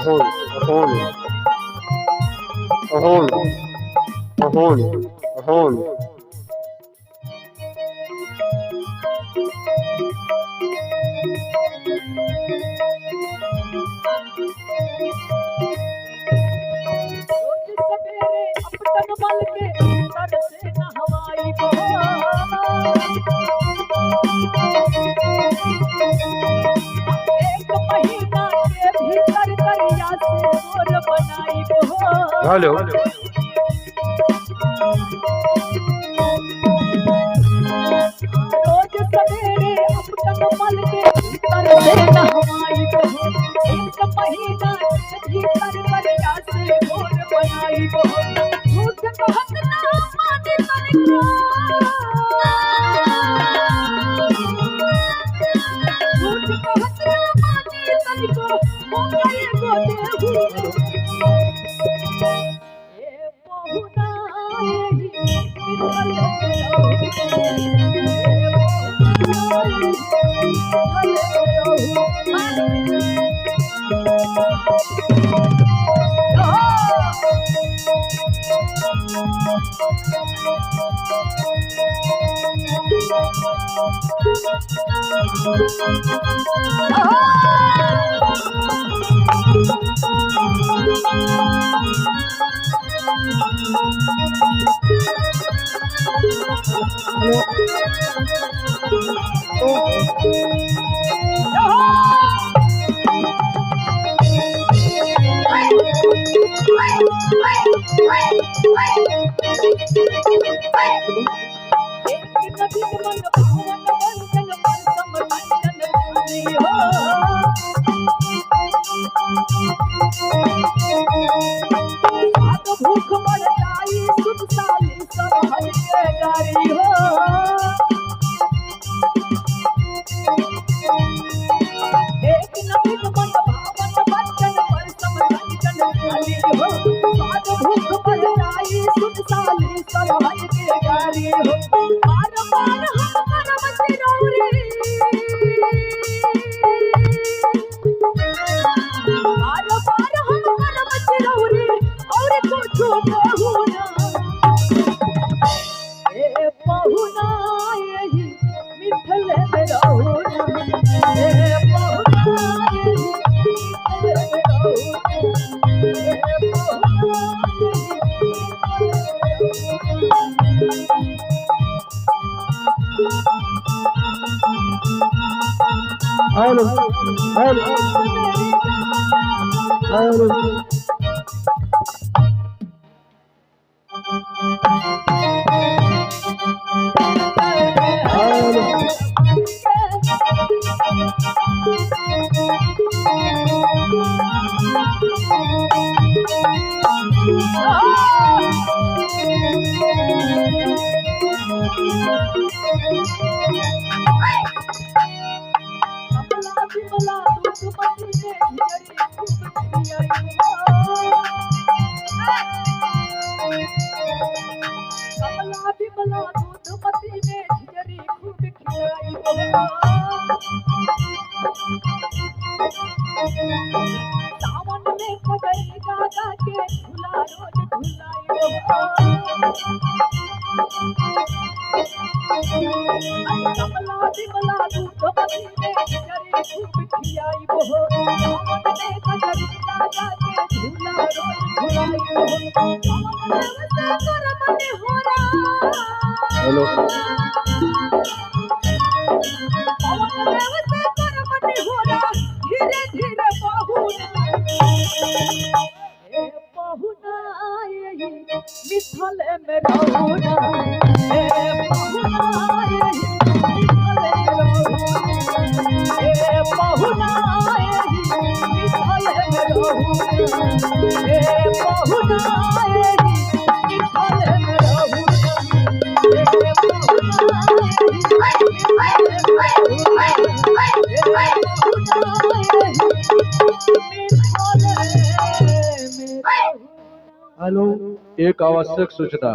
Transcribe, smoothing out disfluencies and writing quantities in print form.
Hello रोज सवेरे अपना मल के भीतर से नहवाई हो, एक महीना के भीतर करिया से गोर बनाई हो। झूठ कहत ना माने तनिको, झूठ कहत ना माने तनिको, हो गए गो देहू भूख मर जाई सुख साली सरहद के गारी हो। एक नवीन मन भावन बच्चन पर समझन खाली हो। स्वाद भूख मर जाई सुख साली सरहद के गारी हो। पार पार हम करम चिरौरी, पार पार हम करम चिरौरी और कुछ बहुना ए बहुना यही मिथल में रहुना, ए बहुना यही मिथल में रहुना, ए बहुना हेलो हेलो हेलो सावन में खगई गागा के झूला रोज झूलाई कमला बिमला दूधमती में खिचड़ी खूब खियाई हो। सावन में खगई गागा के झूला रोज झूलाई हेलो धीरे धीरे बहुना यही मिथल में रहुना, ए बहुना यही मिथल में रहुना, ए बहुना यही मिथल में रहुना, ए बहुना यही मिथल में रहुना, ए बहुना हेलो, एक आवश्यक सूचना।